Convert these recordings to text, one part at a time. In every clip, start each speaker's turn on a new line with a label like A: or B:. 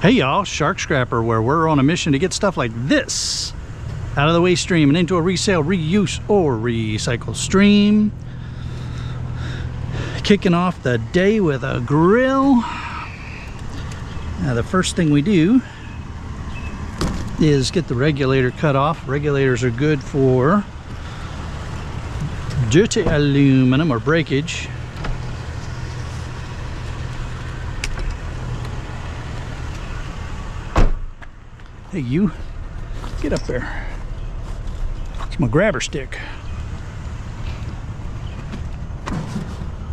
A: Hey y'all, Shark Scrapper, where we're on a mission to get stuff like this out of the waste stream and into a resale, reuse, or recycle stream. Kicking off the day with a grill. Now the first thing we do is get the regulator cut off. Regulators are good for dirty aluminum or breakage. Hey you, get up there. It's my grabber stick.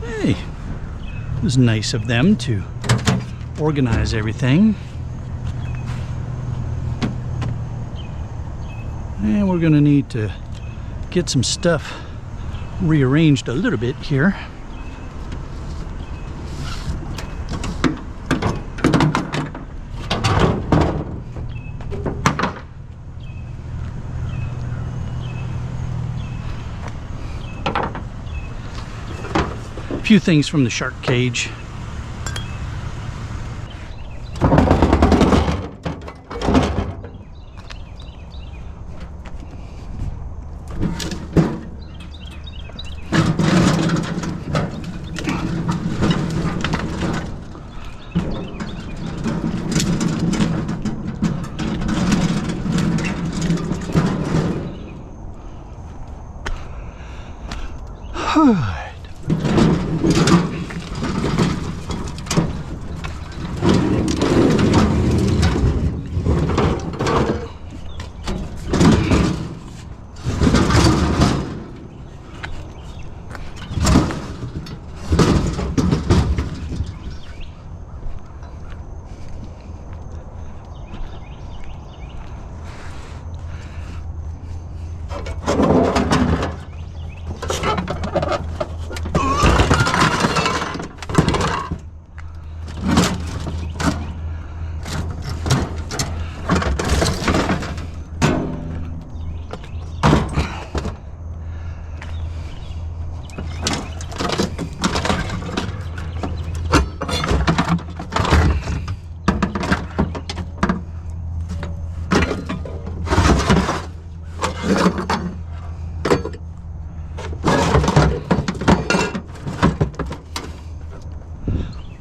A: Hey, it was nice of them to organize everything. And we're gonna need to get some stuff rearranged a little bit here. A few things from the shark cage.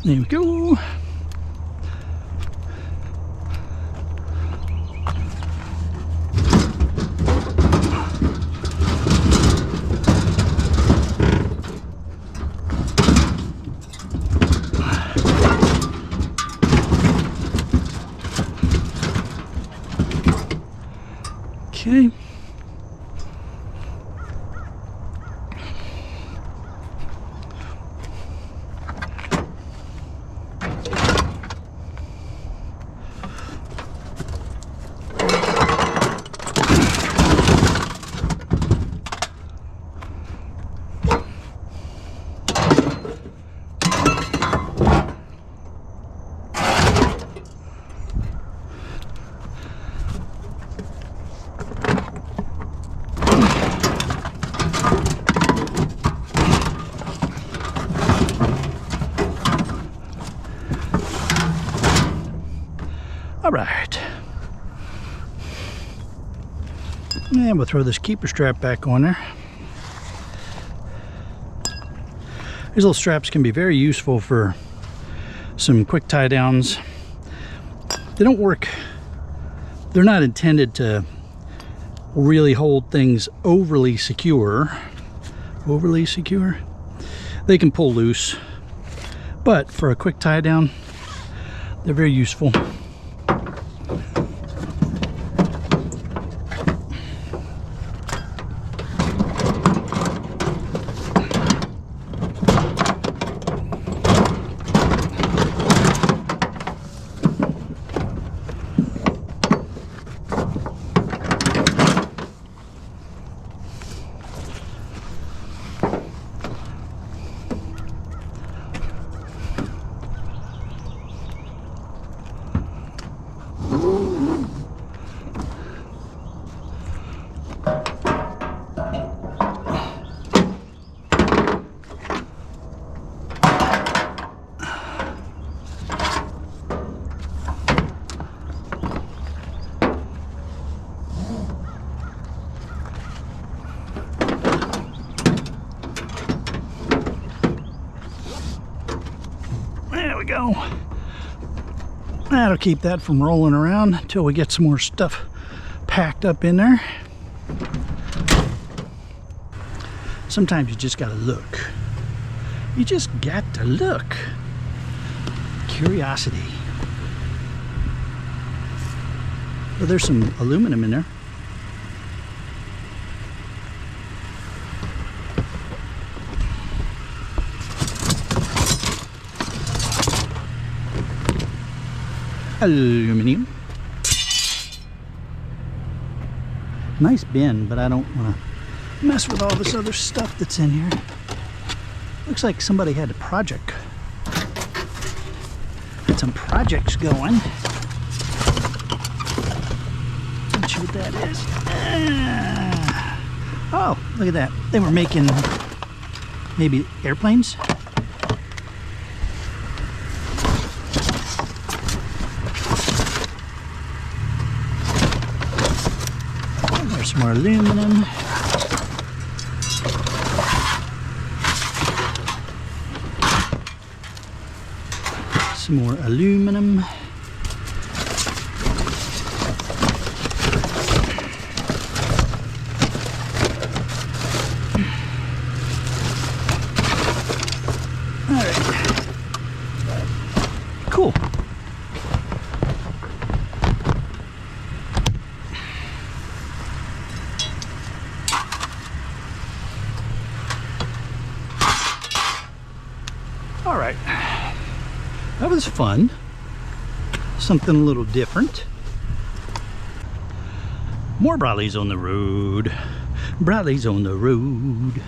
A: There we go. Okay. All right. And we'll throw this keeper strap back on there. These little straps can be very useful for some quick tie downs. They don't work, they're not intended to really hold things overly secure. Overly secure? They can pull loose, but for a quick tie down, they're very useful. That'll keep that from rolling around until we get some more stuff packed up in there. Sometimes you just gotta look. You just got to look. Curiosity. Well, there's some aluminum in there. Aluminum. Nice bin, but I don't want to mess with all this other stuff that's in here. Looks like somebody had a project. Had some projects going. Not sure what that is. Oh, look at that. They were making maybe airplanes. There's some more aluminum. Some more aluminum. All right. Cool. All right. That was fun. Something a little different. More brollies on the road. Brollies on the road.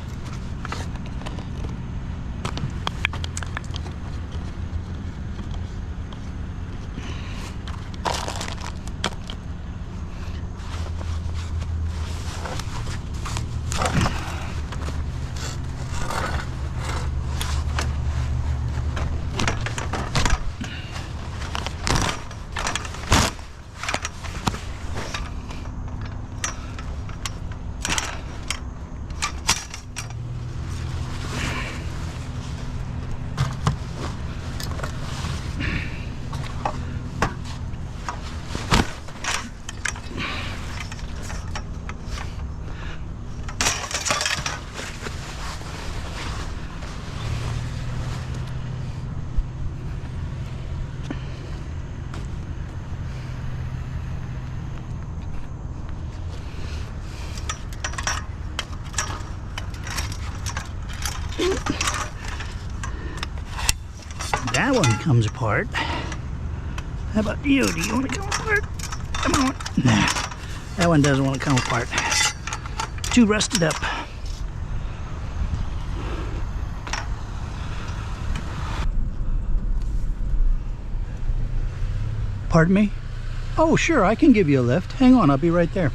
A: That one comes apart. How about you? Do you want to come apart? Come on. Nah, that one doesn't want to come apart. Too rusted up. Pardon me? Oh, sure, I can give you a lift. Hang on, I'll be right there.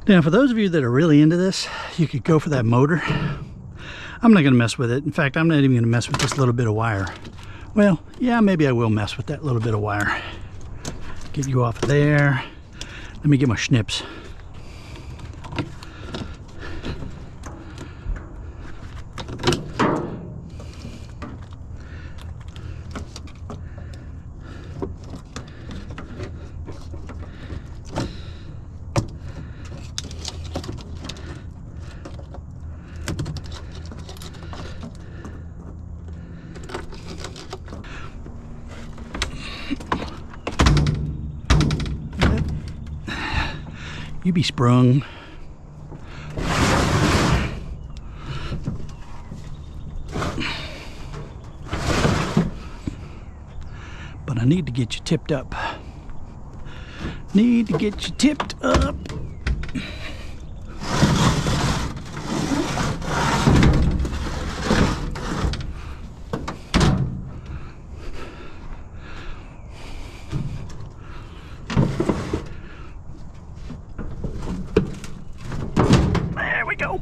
A: Now, for those of you that are really into this, you could go for that motor. I'm not going to mess with it. In fact, I'm not even going to mess with this little bit of wire. Well, yeah, maybe I will mess with that little bit of wire. Get you off of there. Let me get my schnips. You be sprung. But I need to get you tipped up. Need to get you tipped up. There we go.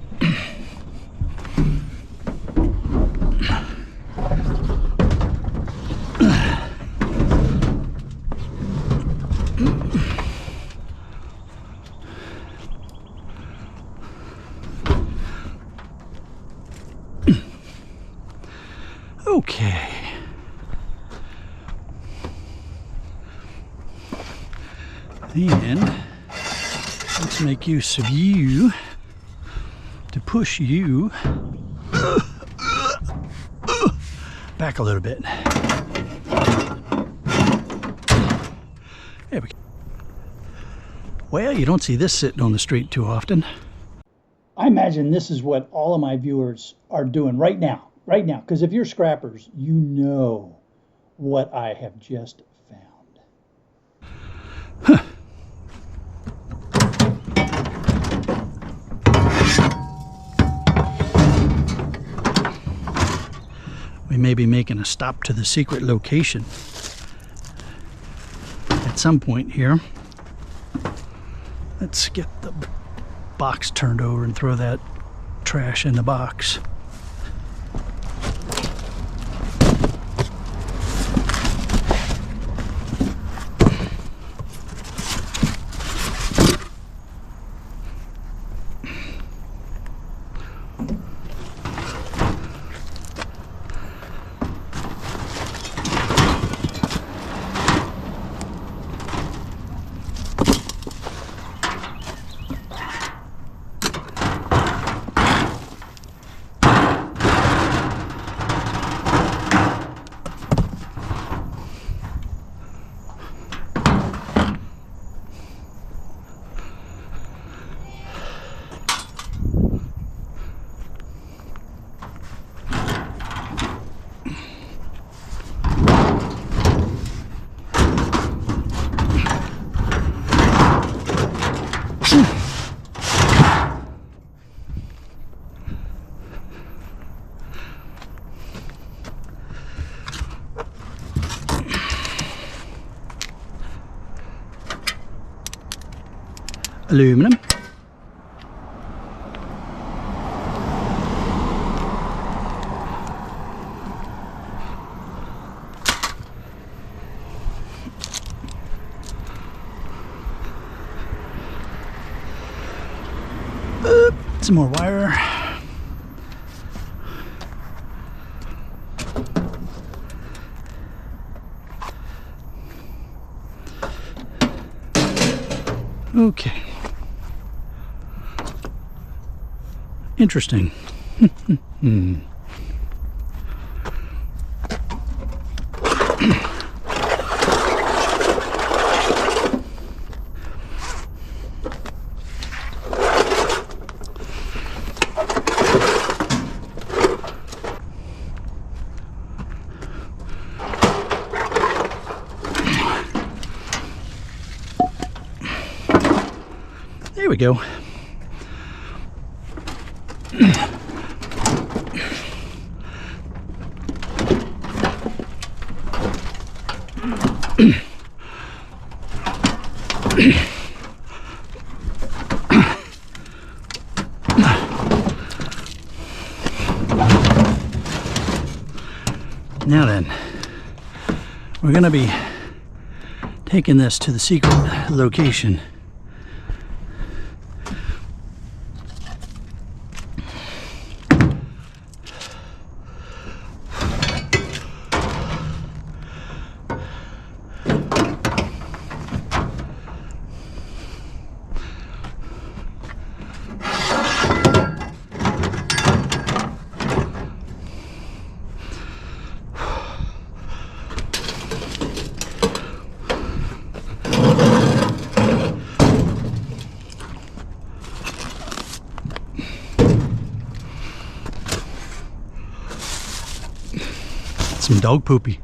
A: Okay. And let's make use of you to push you back a little bit. There we go. Well, you don't see this sitting on the street too often. I imagine this is what all of my viewers are doing right now. Right now, because if you're scrappers, you know what I have just found. Huh. We may be making a stop to the secret location at some point here. Let's get the box turned over and throw that trash in the box. Aluminum. Some more wire. Okay. Interesting. There we go. Now then, we're going to be taking this to the secret location. That's some dog poopy.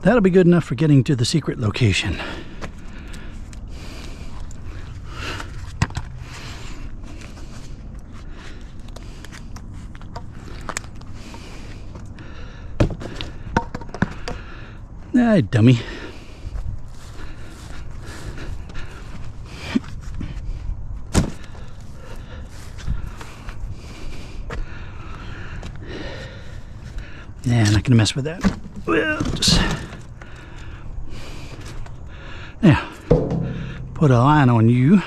A: That'll be good enough for getting to the secret location. Ah, dummy. Yeah, not gonna mess with that. Well, just now put a line on you.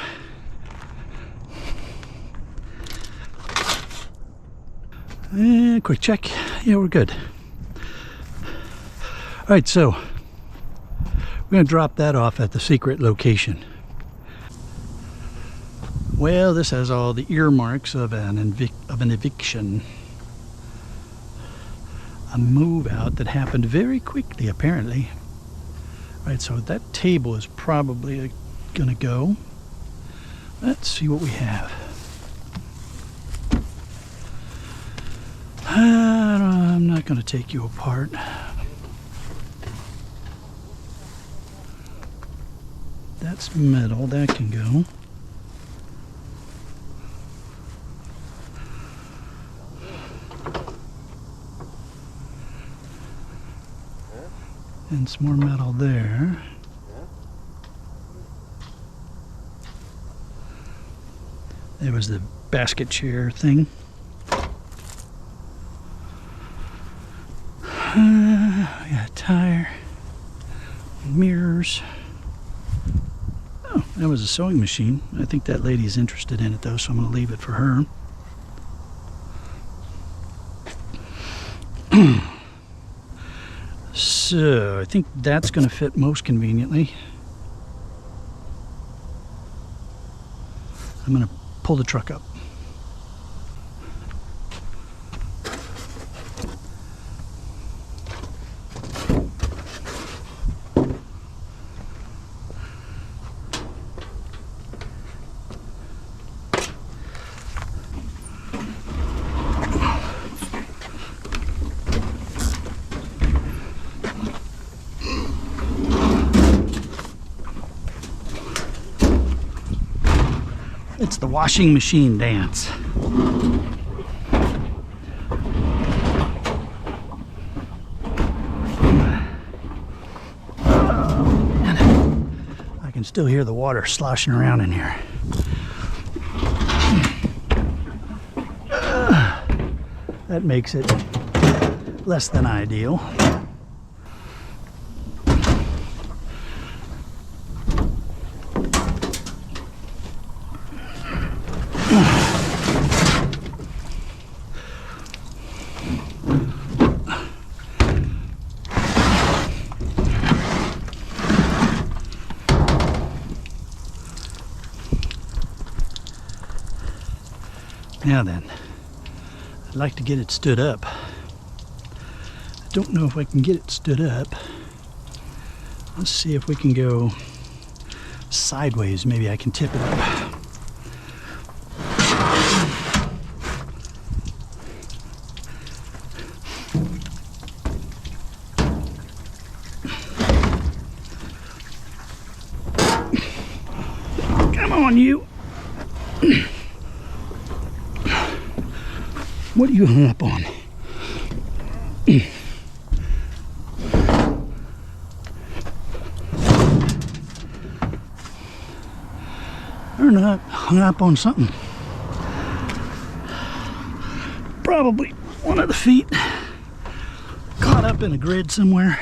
A: And quick check. Yeah, we're good. All right, so we're gonna drop that off at the secret location. Well, this has all the earmarks of an eviction. A move out that happened very quickly, apparently. All right, so that table is probably gonna go. Let's see what we have. I'm not gonna take you apart. That's metal, that can go. And some more metal there. There was the basket chair thing. We got a tire, mirrors. Oh, that was a sewing machine. I think that lady's interested in it though, so I'm going to leave it for her. So I think that's going to fit most conveniently. I'm going to pull the truck up. It's the washing machine dance. I can still hear the water sloshing around in here. That makes it less than ideal. Now then, I'd like to get it stood up. I don't know if I can get it stood up. Let's see if we can go sideways. Maybe I can tip it up. Come on, you. What are you hung up on? Or not hung up on something. Probably one of the feet caught up in a grid somewhere.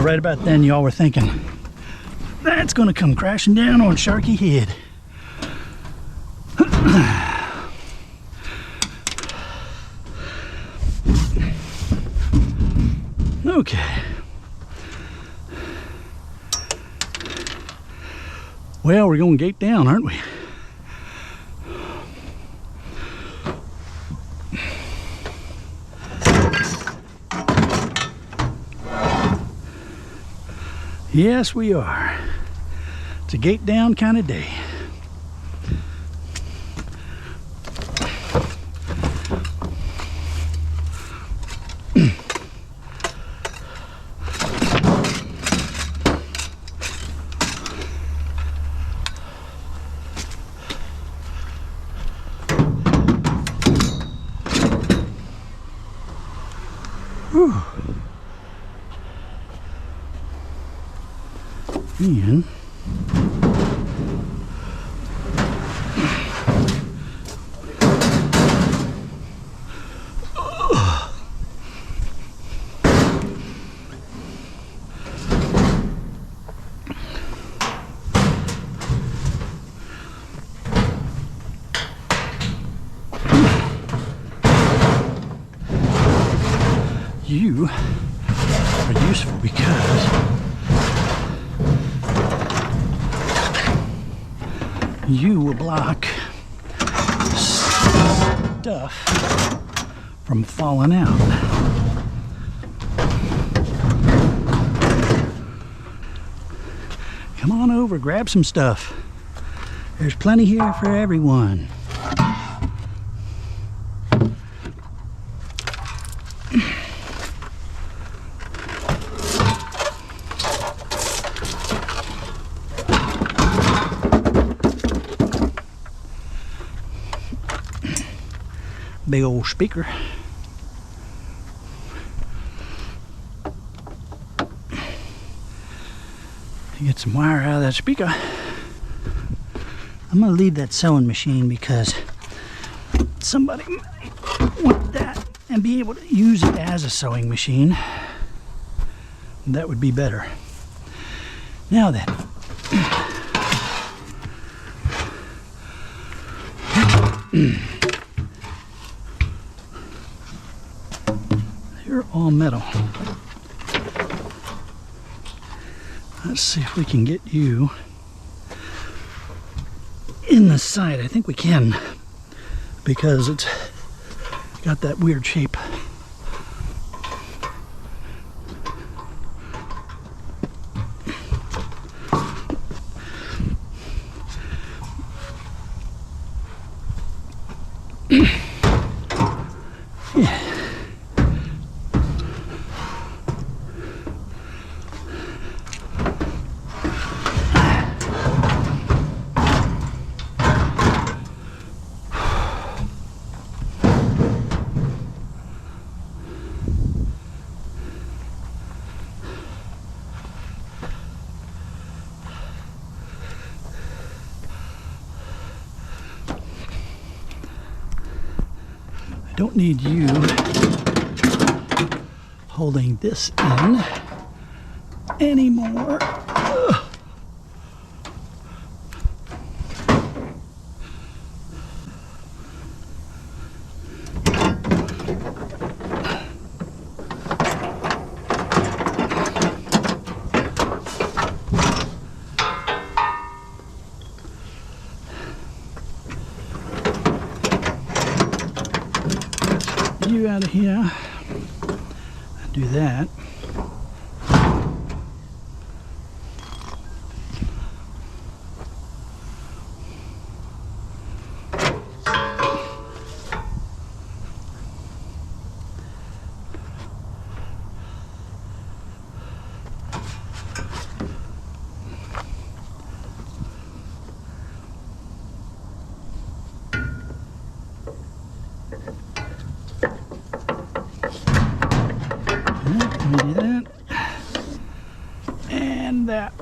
A: Right about then, y'all were thinking, That's gonna come crashing down on Sharky Head. Okay. Well, we're going gate down, aren't we? Yes, we are. It's a gate down kind of day. Whew. And you are useful because you will block stuff from falling out. Come on over, grab some stuff. There's plenty here for everyone. Big old speaker. Get some wire out of that speaker. I'm gonna leave that sewing machine because somebody might want that and be able to use it as a sewing machine. That would be better. Now then. You're all metal. Let's see if we can get you in the side. I think we can because it's got that weird shape. Yeah. Don't need you holding this in anymore. Ugh. You out of here. Do that. Let me do that. And that.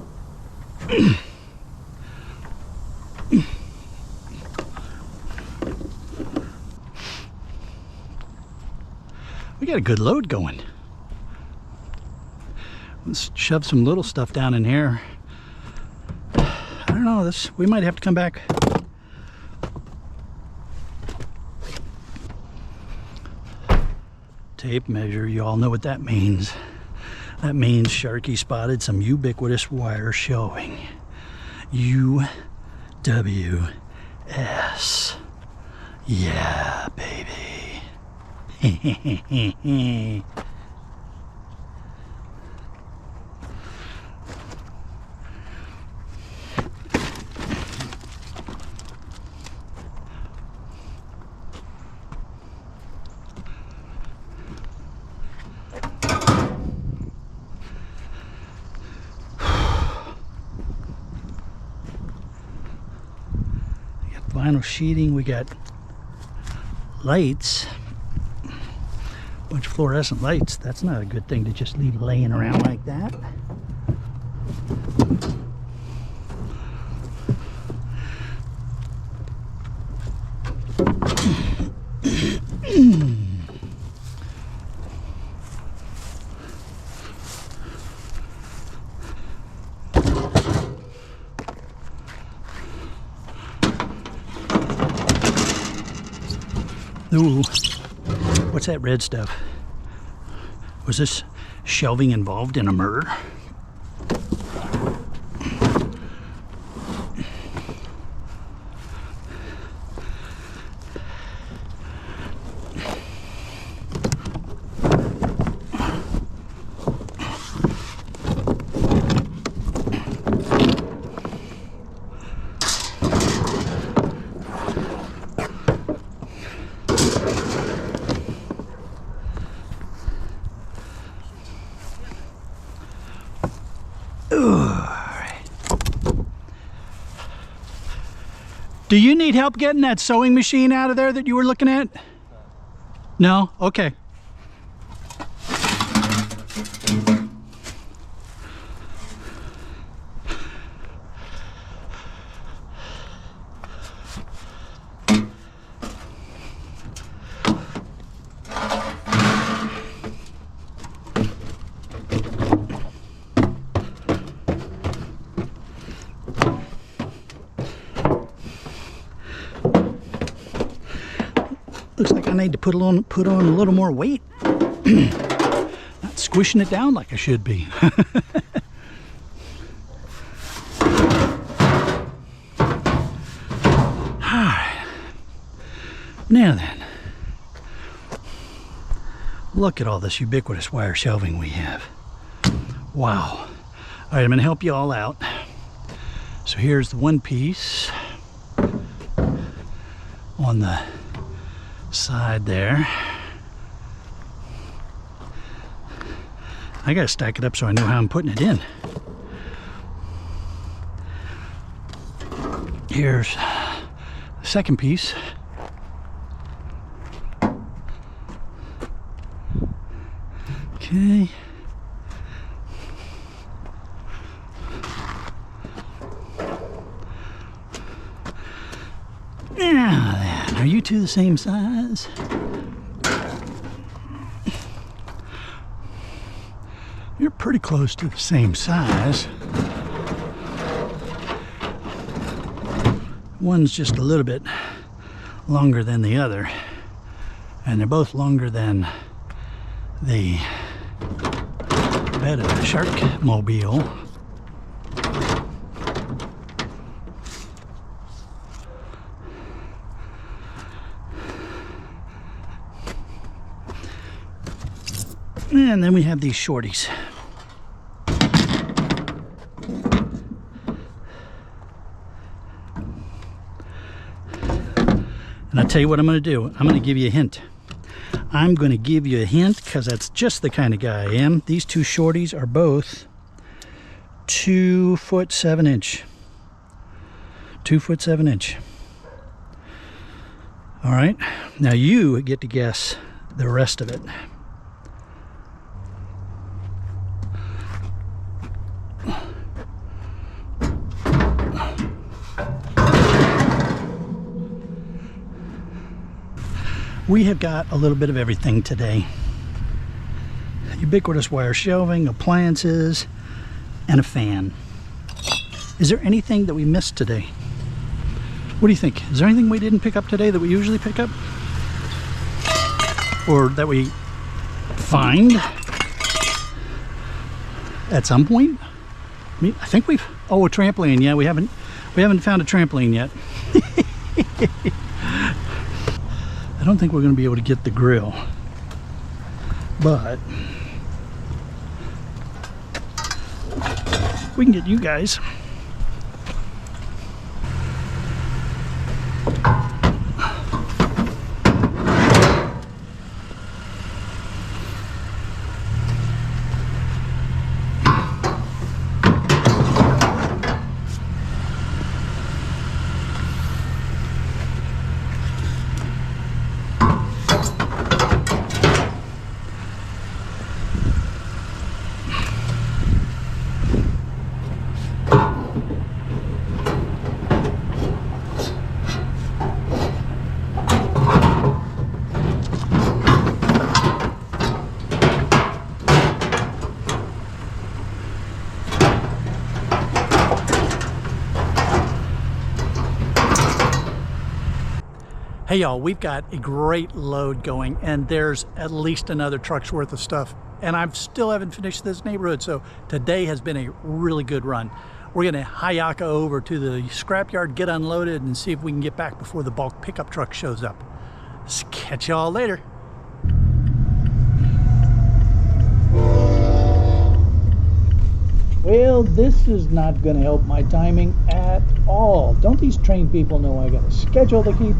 A: We got a good load going. Let's shove some little stuff down in here. know. This, we might have to come back. Tape measure, you all know what that means. That means Sharky spotted some ubiquitous wire shelving. UWS. Yeah, baby. Vinyl sheeting, we got lights, bunch of fluorescent lights. That's not a good thing to just leave laying around like that. Ooh, what's that red stuff? Was this shelving involved in a murder? Do you need help getting that sewing machine out of there that you were looking at? No? Okay. Looks like I need to put on a little more weight. Not squishing it down like I should be. Alright. Now then. Look at all this ubiquitous wire shelving we have. Wow. Alright, I'm going to help you all out. So here's the one piece on the side there. I gotta stack it up so I know how I'm putting it in. Here's the second piece. Okay. Now then, are you two the same size? You're pretty close to the same size. One's just a little bit longer than the other, and they're both longer than the bed of the shark mobile. And then we have these shorties. And I'll tell you what I'm going to do. I'm going to give you a hint. I'm going to give you a hint because that's just the kind of guy I am. These two shorties are both 2 foot 7 inch. 2 foot 7 inch. All right. Now you get to guess the rest of it. We have got a little bit of everything today. Ubiquitous wire shelving, appliances, and a fan. Is there anything that we missed today? What do you think? Is there anything we didn't pick up today that we usually pick up? Or that we find at some point? I mean, I think we've, oh, a trampoline. Yeah, we haven't found a trampoline yet. I don't think we're going to be able to get the grill, but we can get you guys. Hey y'all, we've got a great load going, and there's at least another truck's worth of stuff, and I still haven't finished this neighborhood, so today has been a really good run. We're gonna hayaka over to the scrapyard, get unloaded, and see if we can get back before the bulk pickup truck shows up. Catch y'all later. Well, this is not gonna help my timing at all. Don't these train people know I got a schedule to keep?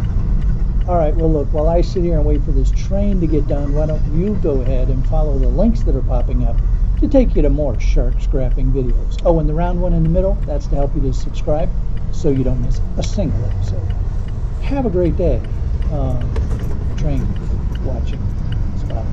A: All right, well look, while I sit here and wait for this train to get done, why don't you go ahead and follow the links that are popping up to take you to more shark scrapping videos. Oh, and the round one in the middle, that's to help you to subscribe so you don't miss a single episode. Have a great day. Train watching spot.